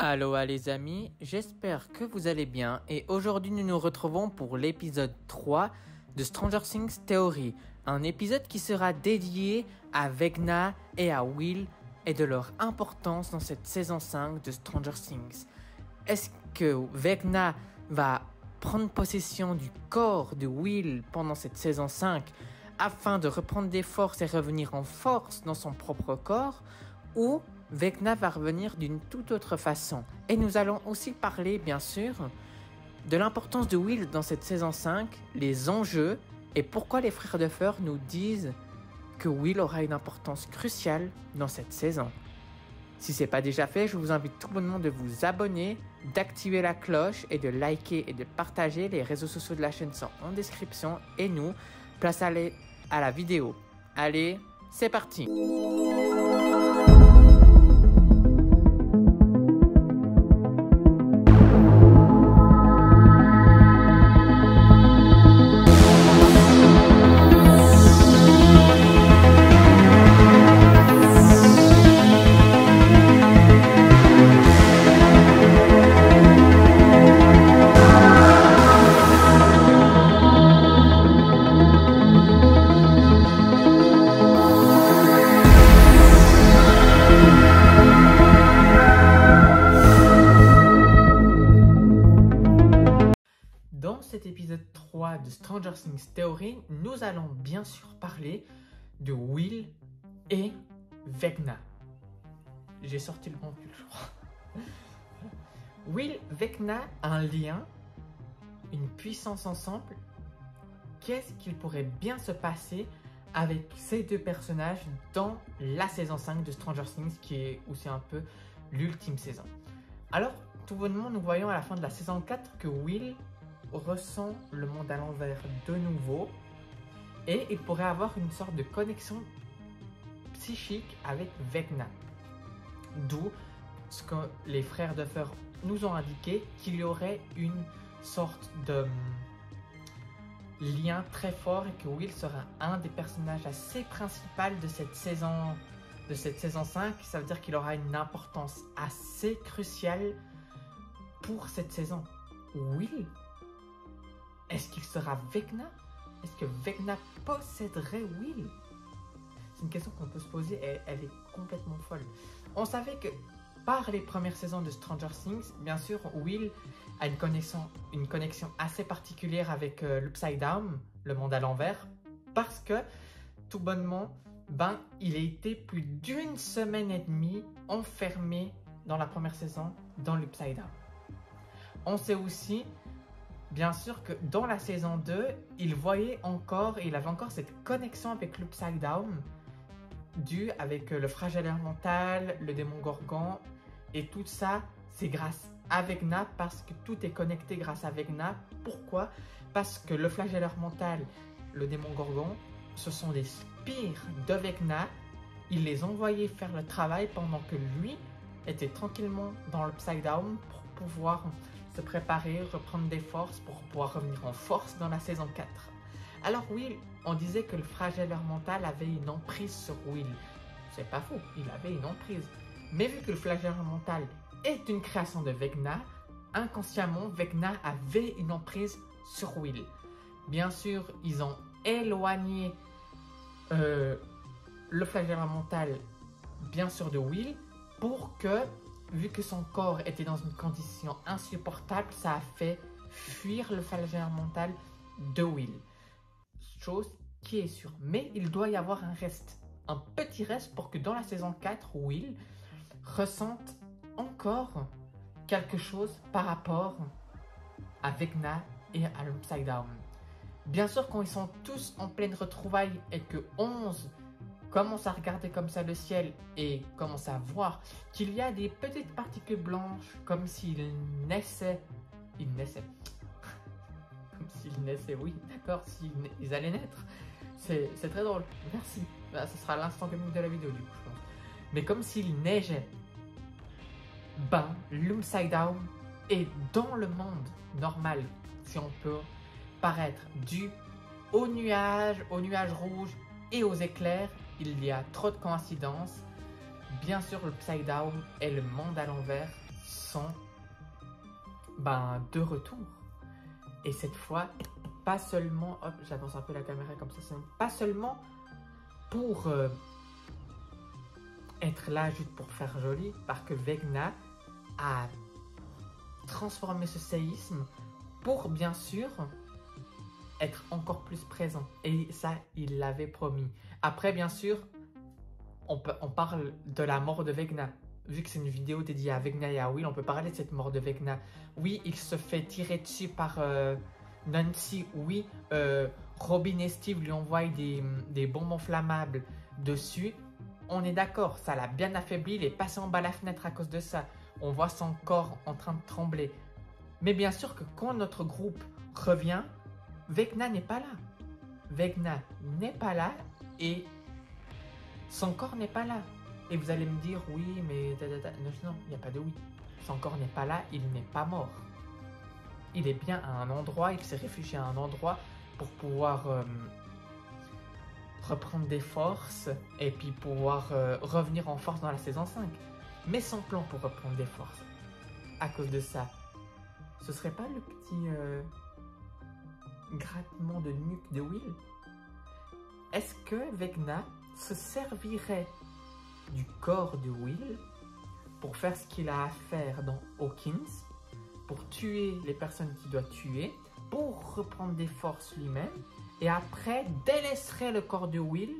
Aloha les amis, j'espère que vous allez bien et aujourd'hui nous nous retrouvons pour l'épisode 3 de Stranger Things Theory, un épisode qui sera dédié à Vecna et à Will et de leur importance dans cette saison 5 de Stranger Things. Est-ce que Vecna va prendre possession du corps de Will pendant cette saison 5 afin de reprendre des forces et revenir en force dans son propre corps, ou Vecna va revenir d'une toute autre façon? Et nous allons aussi parler, bien sûr, de l'importance de Will dans cette saison 5, les enjeux et pourquoi les frères Duffer nous disent que Will aura une importance cruciale dans cette saison. Si ce n'est pas déjà fait, je vous invite tout bonnement de vous abonner, d'activer la cloche et de liker et de partager. Les réseaux sociaux de la chaîne sont en description. Et nous, place à la vidéo. Allez, c'est parti! Dans cet épisode 3 de Stranger Things Theory, nous allons bien sûr parler de Will et Vecna. J'ai sorti le bon pull, je crois. Will, Vecna, un lien, une puissance ensemble. Qu'est-ce qu'il pourrait bien se passer avec ces deux personnages dans la saison 5 de Stranger Things, qui est aussi un peu l'ultime saison? Alors, tout bonnement, nous voyons à la fin de la saison 4 que Will ressent le monde à l'envers de nouveau et il pourrait avoir une sorte de connexion psychique avec Vecna. D'où ce que les frères Duffer nous ont indiqué, qu'il y aurait une sorte de lien très fort et que Will sera un des personnages assez principaux de cette saison 5. Ça veut dire qu'il aura une importance assez cruciale pour cette saison. Will, est-ce qu'il sera Vecna? Est-ce que Vecna posséderait Will? C'est une question qu'on peut se poser et elle est complètement folle. On savait que par les premières saisons de Stranger Things, bien sûr, Will a une connexion assez particulière avec l'Upside Down, le monde à l'envers, parce que, tout bonnement, il a été plus d'une semaine et demie enfermé dans la première saison dans l'Upside Down. On sait aussi, bien sûr, que dans la saison 2, il avait encore cette connexion avec l'Upside Down, due avec le flagelleur mental, le démon Gorgon, et tout ça, c'est grâce à Vecna, parce que tout est connecté grâce à Vecna. Pourquoi? Parce que le flagelleur mental, le démon Gorgon, ce sont des spires de Vecna. Il les envoyait faire le travail pendant que lui était tranquillement dans l'Upside Down pour pouvoir se préparer, reprendre des forces pour pouvoir revenir en force dans la saison 4. Alors Will, on disait que le flagelleur mental avait une emprise sur Will. C'est pas faux, il avait une emprise. Mais vu que le flagelleur mental est une création de Vecna, inconsciemment, Vecna avait une emprise sur Will. Bien sûr, ils ont éloigné le flagelleur mental, bien sûr, de Will, pour que, vu que son corps était dans une condition insupportable, ça a fait fuir le flagelleur mental de Will. Chose qui est sûre. Mais il doit y avoir un reste, un petit reste, pour que dans la saison 4, Will ressente encore quelque chose par rapport à Vecna et à l'Upside Down. Bien sûr, quand ils sont tous en pleine retrouvaille et que 11 commence à regarder comme ça le ciel et commence à voir qu'il y a des petites particules blanches, comme s'ils naissaient. Comme s'ils naissaient, oui, d'accord, s'ils allaient naître. C'est très drôle, merci. Ce sera l'instant comique de la vidéo, du coup, je pense. Mais comme s'il neigeait, l'Upside Down est dans le monde normal, si on peut paraître, dû aux nuages rouges et aux éclairs. Il y a trop de coïncidences. Bien sûr, l'Upside Down est le monde à l'envers. sont de retour. Et cette fois, pas seulement, hop, j'avance un peu la caméra comme ça, c'est pas seulement pour être là juste pour faire joli, parce que Vecna a transformé ce séisme pour bien sûr être encore plus présent. Et ça, il l'avait promis. Après, bien sûr, on parle de la mort de Vecna. Vu que c'est une vidéo dédiée à Vecna et à Will, on peut parler de cette mort de Vecna. Oui, il se fait tirer dessus par Nancy. Oui, Robin et Steve lui envoient des bombes inflammables dessus. On est d'accord, ça l'a bien affaibli. Il est passé en bas de la fenêtre à cause de ça. On voit son corps en train de trembler. Mais bien sûr que quand notre groupe revient, Vecna n'est pas là. Vecna n'est pas là et son corps n'est pas là. Et vous allez me dire, oui, mais... Non, il n'y a pas de oui. Son corps n'est pas là, il n'est pas mort. Il est bien à un endroit, il s'est réfugié à un endroit pour pouvoir reprendre des forces et puis pouvoir revenir en force dans la saison 5. Mais son plan pour reprendre des forces, à cause de ça, ce serait pas le petit grattement de nuque de Will? Est-ce que Vecna se servirait du corps de Will pour faire ce qu'il a à faire dans Hawkins, pour tuer les personnes qu'il doit tuer, pour reprendre des forces lui-même, et après délaisserait le corps de Will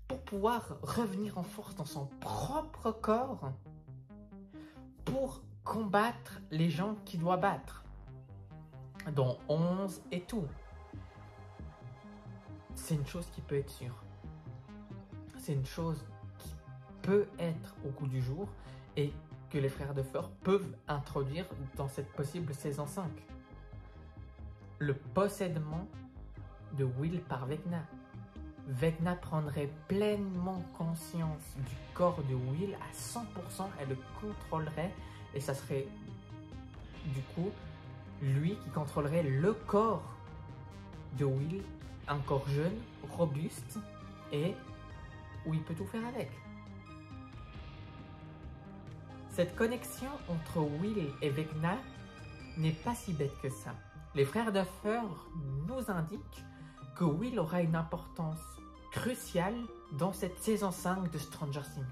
pour pouvoir revenir en force dans son propre corps pour combattre les gens qu'il doit battre, dont 11 et tout. C'est une chose qui peut être sûre. C'est une chose qui peut être au goût du jour et que les frères Duffer peuvent introduire dans cette possible saison 5. Le possédement de Will par Vecna. Vecna prendrait pleinement conscience du corps de Will à 100%, elle le contrôlerait et ça serait du coup lui qui contrôlerait le corps de Will, un corps jeune, robuste et où il peut tout faire avec. Cette connexion entre Will et Vecna n'est pas si bête que ça. Les frères Duffer nous indiquent que Will aura une importance cruciale dans cette saison 5 de Stranger Things.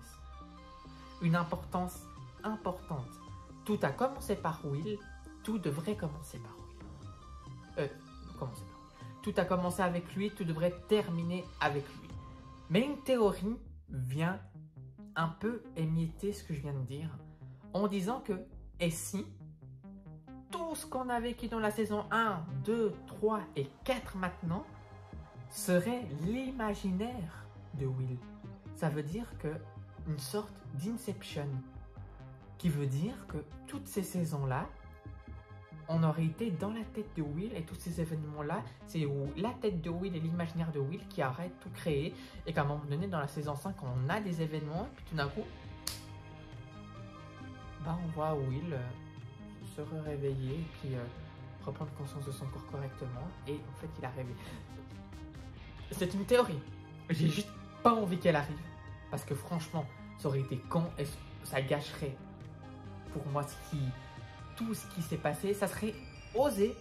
Une importance importante. Tout a commencé par Will, tout devrait commencer par Will. Tout a commencé avec lui, tout devrait terminer avec lui. Mais une théorie vient un peu émietter ce que je viens de dire en disant que, et si tout ce qu'on a vécu dans la saison 1, 2, 3 et 4 maintenant serait l'imaginaire de Will. Ça veut dire que une sorte d'inception qui veut dire que toutes ces saisons-là, on aurait été dans la tête de Will et tous ces événements-là, c'est où la tête de Will et l'imaginaire de Will qui aurait tout créé et qu'à un moment donné dans la saison 5, on a des événements et puis tout d'un coup, on voit Will se réveiller et puis reprendre conscience de son corps correctement et en fait il a rêvé. C'est une théorie, j'ai juste pas envie qu'elle arrive parce que franchement ça aurait été con et ça gâcherait pour moi tout ce qui s'est passé. Ça serait osé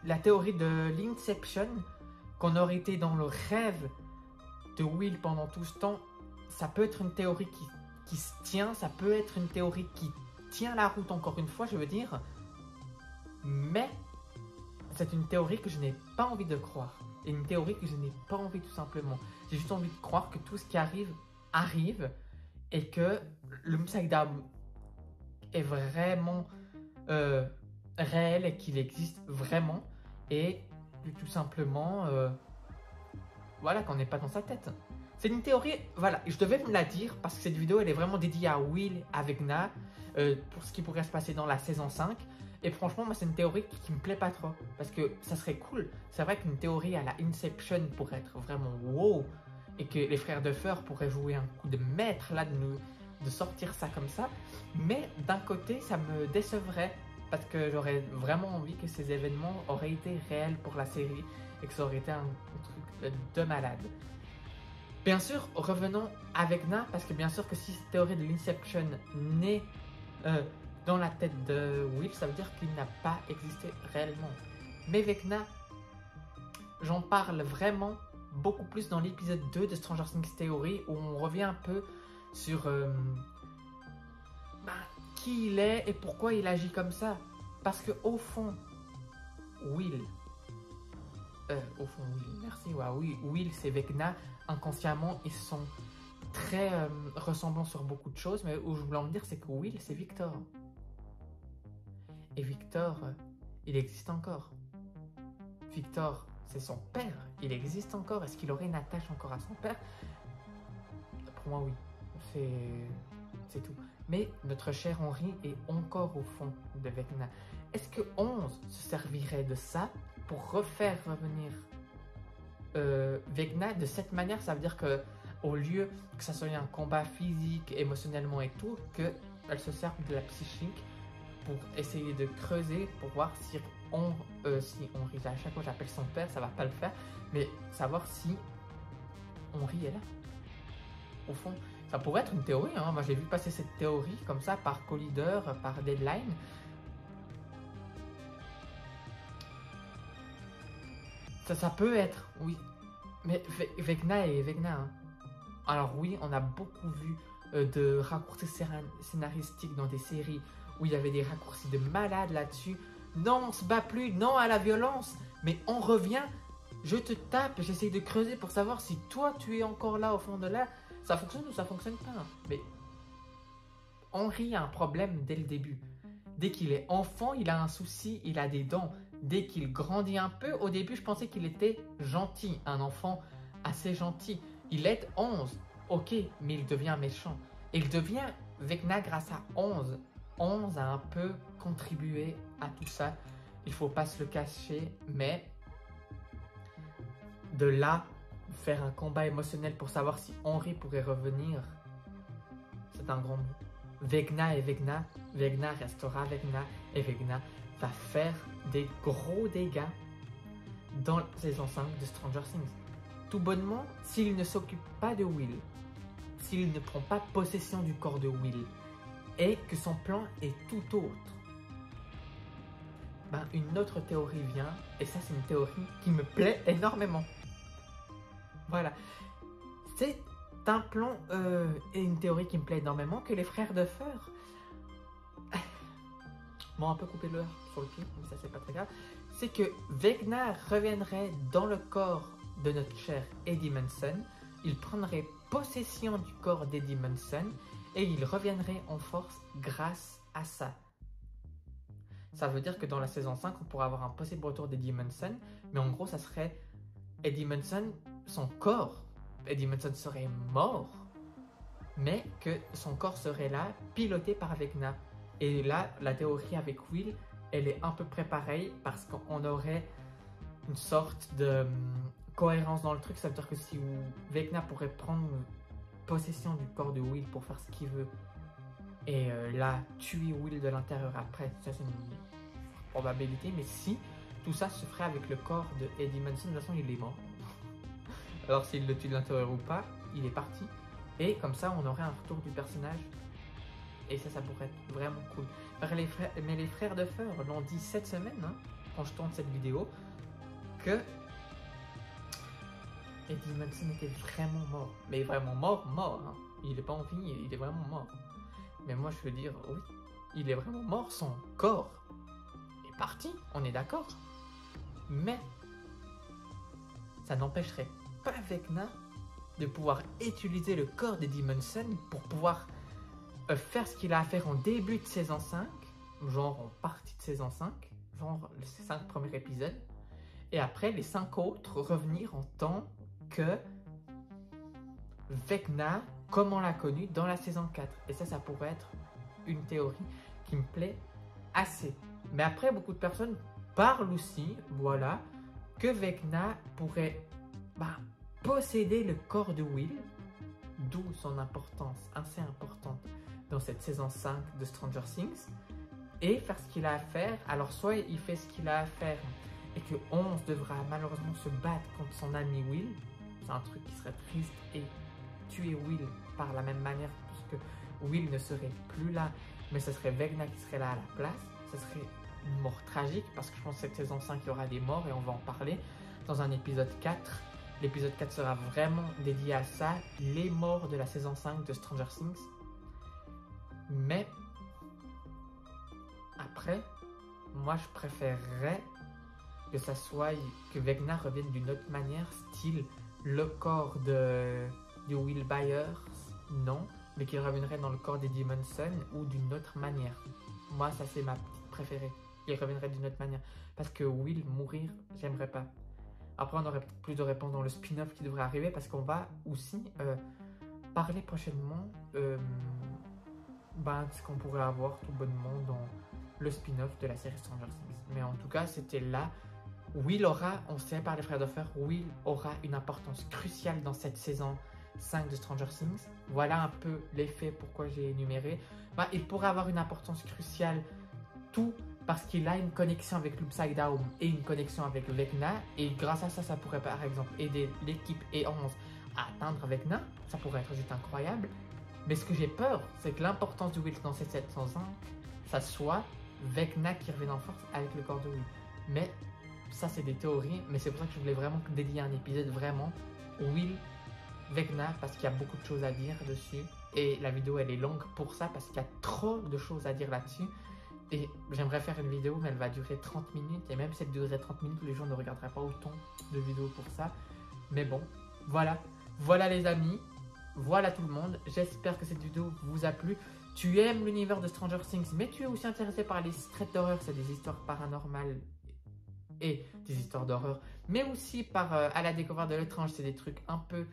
la théorie de l'Inception, qu'on aurait été dans le rêve de Will pendant tout ce temps. Ça peut être une théorie qui se tient, ça peut être une théorie qui tient la route encore une fois, je veux dire, mais c'est une théorie que je n'ai pas envie de croire et une théorie que je n'ai pas envie tout simplement. J'ai juste envie de croire que tout ce qui arrive et que le Msaïdam est vraiment réel et qu'il existe vraiment et tout simplement voilà, qu'on n'est pas dans sa tête. C'est une théorie, voilà, je devais me la dire parce que cette vidéo elle est vraiment dédiée à Will, à Vecna, pour ce qui pourrait se passer dans la saison 5 et franchement moi c'est une théorie qui me plaît pas trop parce que ça serait cool. C'est vrai qu'une théorie à la Inception pourrait être vraiment wow et que les frères Duffer pourraient jouer un coup de maître là de sortir ça comme ça, mais d'un côté ça me décevrait parce que j'aurais vraiment envie que ces événements auraient été réels pour la série et que ça aurait été un truc de malade. Bien sûr, revenons à Vecna parce que bien sûr que si cette théorie de l'Inception n'est dans la tête de Will, ça veut dire qu'il n'a pas existé réellement. Mais Vecna, j'en parle vraiment beaucoup plus dans l'épisode 2 de Stranger Things Theory, où on revient un peu sur qui il est et pourquoi il agit comme ça. Parce que au fond, Will, merci, ouais, oui, Will c'est Vecna, inconsciemment ils sont très ressemblants sur beaucoup de choses, mais où je voulais en dire c'est que Will c'est Victor. Et Victor, il existe encore. Victor, c'est son père, il existe encore. Est-ce qu'il aurait une attache encore à son père? Pour moi, oui. C'est tout. Mais notre cher Henry est encore au fond de Vecna. Est-ce que 11 se servirait de ça pour refaire revenir Vecna de cette manière? Ça veut dire que au lieu que ça soit un combat physique, émotionnellement et tout, qu'elle se serve de la psychique pour essayer de creuser, pour voir si Henry, à chaque fois j'appelle son père, ça va pas le faire, mais savoir si Henry est là. Au fond, ça pourrait être une théorie, hein. Moi j'ai vu passer cette théorie comme ça par Collider, par Deadline. Ça peut être, oui. Mais Vecna est Vecna. Hein. Alors oui, on a beaucoup vu de raccourcis scénaristiques dans des séries où il y avait des raccourcis de malade là-dessus. Non, on se bat plus, non à la violence, mais on revient, je te tape, j'essaye de creuser pour savoir si toi tu es encore là au fond de là. Ça fonctionne ou ça fonctionne pas. Hein. Mais Henry a un problème dès le début. Dès qu'il est enfant, il a un souci, il a des dents. Dès qu'il grandit un peu, au début je pensais qu'il était gentil, un enfant assez gentil. Il est 11, ok, mais il devient méchant. Et il devient Vecna grâce à 11. 11 a un peu contribué à tout ça, il faut pas se le cacher, mais de là, faire un combat émotionnel pour savoir si Henry pourrait revenir, c'est un grand mot. Vecna est Vecna, Vecna restera Vecna, et Vecna va faire des gros dégâts dans la saison 5 de Stranger Things. Tout bonnement, s'il ne s'occupe pas de Will, s'il ne prend pas possession du corps de Will, et que son plan est tout autre, ben une autre théorie vient, et ça c'est une théorie qui me plaît énormément. Voilà. C'est un plan et une théorie qui me plaît énormément, que les frères de Feur m'ont un peu coupé l'heure sur le pied, mais ça c'est pas très grave. C'est que Vecna reviendrait dans le corps de notre cher Eddie Munson, il prendrait possession du corps d'Eddie Munson, et il reviendrait en force grâce à ça. Ça veut dire que dans la saison 5, on pourrait avoir un possible retour d'Eddie Munson, mais en gros, ça serait Eddie Munson, son corps. Eddie Munson serait mort, mais que son corps serait là, piloté par Vecna. Et là, la théorie avec Will, elle est à peu près pareille, parce qu'on aurait une sorte de cohérence dans le truc. Ça veut dire que si Vecna pourrait prendre possession du corps de Will pour faire ce qu'il veut et là tuer Will de l'intérieur après, ça c'est une probabilité, mais si tout ça se ferait avec le corps de Eddie Munson, de toute façon il est mort. Alors s'il le tue de l'intérieur ou pas, il est parti, et comme ça on aurait un retour du personnage, et ça pourrait être vraiment cool. Mais les frères de Feur l'ont dit cette semaine, hein, quand je tourne cette vidéo, que Eddie Munson était vraiment mort. Mais vraiment mort. Hein. Il n'est pas en vie, il est vraiment mort. Mais moi, je veux dire, oui, il est vraiment mort. Son corps est parti, on est d'accord. Mais ça n'empêcherait pas Vecna de pouvoir utiliser le corps d'Eddie Munson pour pouvoir faire ce qu'il a à faire en début de saison 5, genre en partie de saison 5, genre les 5 premiers épisodes. Et après, les 5 autres revenir en tant que Vecna, comme on l'a connu dans la saison 4. Et ça pourrait être une théorie qui me plaît assez. Mais après, beaucoup de personnes parlent aussi, voilà, que Vecna pourrait posséder le corps de Will, d'où son importance assez importante dans cette saison 5 de Stranger Things, et faire ce qu'il a à faire. Alors soit il fait ce qu'il a à faire et que 11 devra malheureusement se battre contre son ami Will, c'est un truc qui serait triste, et tuer Will par la même manière, puisque Will ne serait plus là, mais ce serait Vecna qui serait là à la place. Ce serait une mort tragique parce que je pense que cette saison 5 il y aura des morts et on va en parler dans un épisode 4. L'épisode 4 sera vraiment dédié à ça, les morts de la saison 5 de Stranger Things. Mais après, moi je préférerais que ça soit que Vecna revienne d'une autre manière, style le corps du Will Byers, non, mais qu'il reviendrait dans le corps des Demon Sun ou d'une autre manière. Moi ça c'est ma petite préférée. Il reviendrait d'une autre manière. Parce que Will mourir, j'aimerais pas. Après, on aurait plus de réponses dans le spin-off qui devrait arriver parce qu'on va aussi parler prochainement de ce qu'on pourrait avoir tout bonnement dans le spin-off de la série Stranger Things. Mais en tout cas, c'était là. Will aura, on sait par les frères Duffer, Will aura une importance cruciale dans cette saison 5 de Stranger Things. Voilà un peu les faits pourquoi j'ai énuméré. Il pourrait avoir une importance cruciale tout parce qu'il a une connexion avec l'Upside Down et une connexion avec Vecna. Et grâce à ça, ça pourrait par exemple aider l'équipe E11 à atteindre Vecna. Ça pourrait être juste incroyable. Mais ce que j'ai peur, c'est que l'importance de Will dans cette saison 5, ça soit Vecna qui revienne en force avec le corps de Will. Mais ça, c'est des théories. Mais c'est pour ça que je voulais vraiment dédier un épisode vraiment Will, Vecna, parce qu'il y a beaucoup de choses à dire dessus. Et la vidéo, elle est longue pour ça, parce qu'il y a trop de choses à dire là-dessus. Et j'aimerais faire une vidéo, mais elle va durer 30 minutes. Et même si elle durerait 30 minutes, les gens ne regarderaient pas autant de vidéos pour ça. Mais bon, voilà. Voilà les amis. Voilà tout le monde. J'espère que cette vidéo vous a plu. Tu aimes l'univers de Stranger Things, mais tu es aussi intéressé par les threads d'horreur. C'est des histoires paranormales et des histoires d'horreur. Mais aussi par à la découverte de l'étrange. C'est des trucs un peu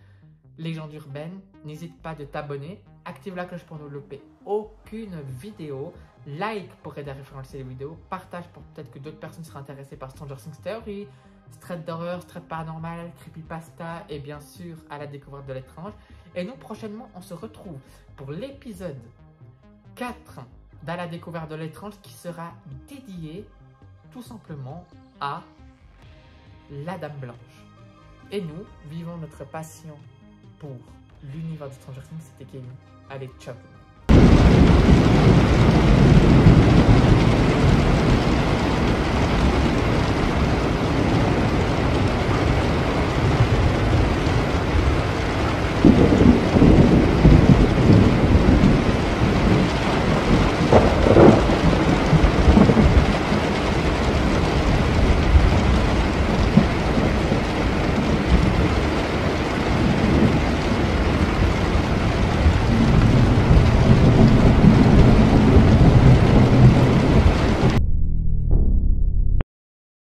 légendes urbaines. N'hésite pas de t'abonner. Active la cloche pour ne louper aucune vidéo. Like pour aider à référencer les vidéos. Partage pour peut-être que d'autres personnes seraient intéressées par Stranger Things Theory, thread d'horreur, thread paranormal, creepypasta et bien sûr à la découverte de l'étrange. Et nous prochainement on se retrouve pour l'épisode 4 d'À la découverte de l'étrange qui sera dédié tout simplement à la Dame Blanche. Et nous vivons notre passion pour l'univers de Stranger Things. C'était Kevin. Allez, ciao.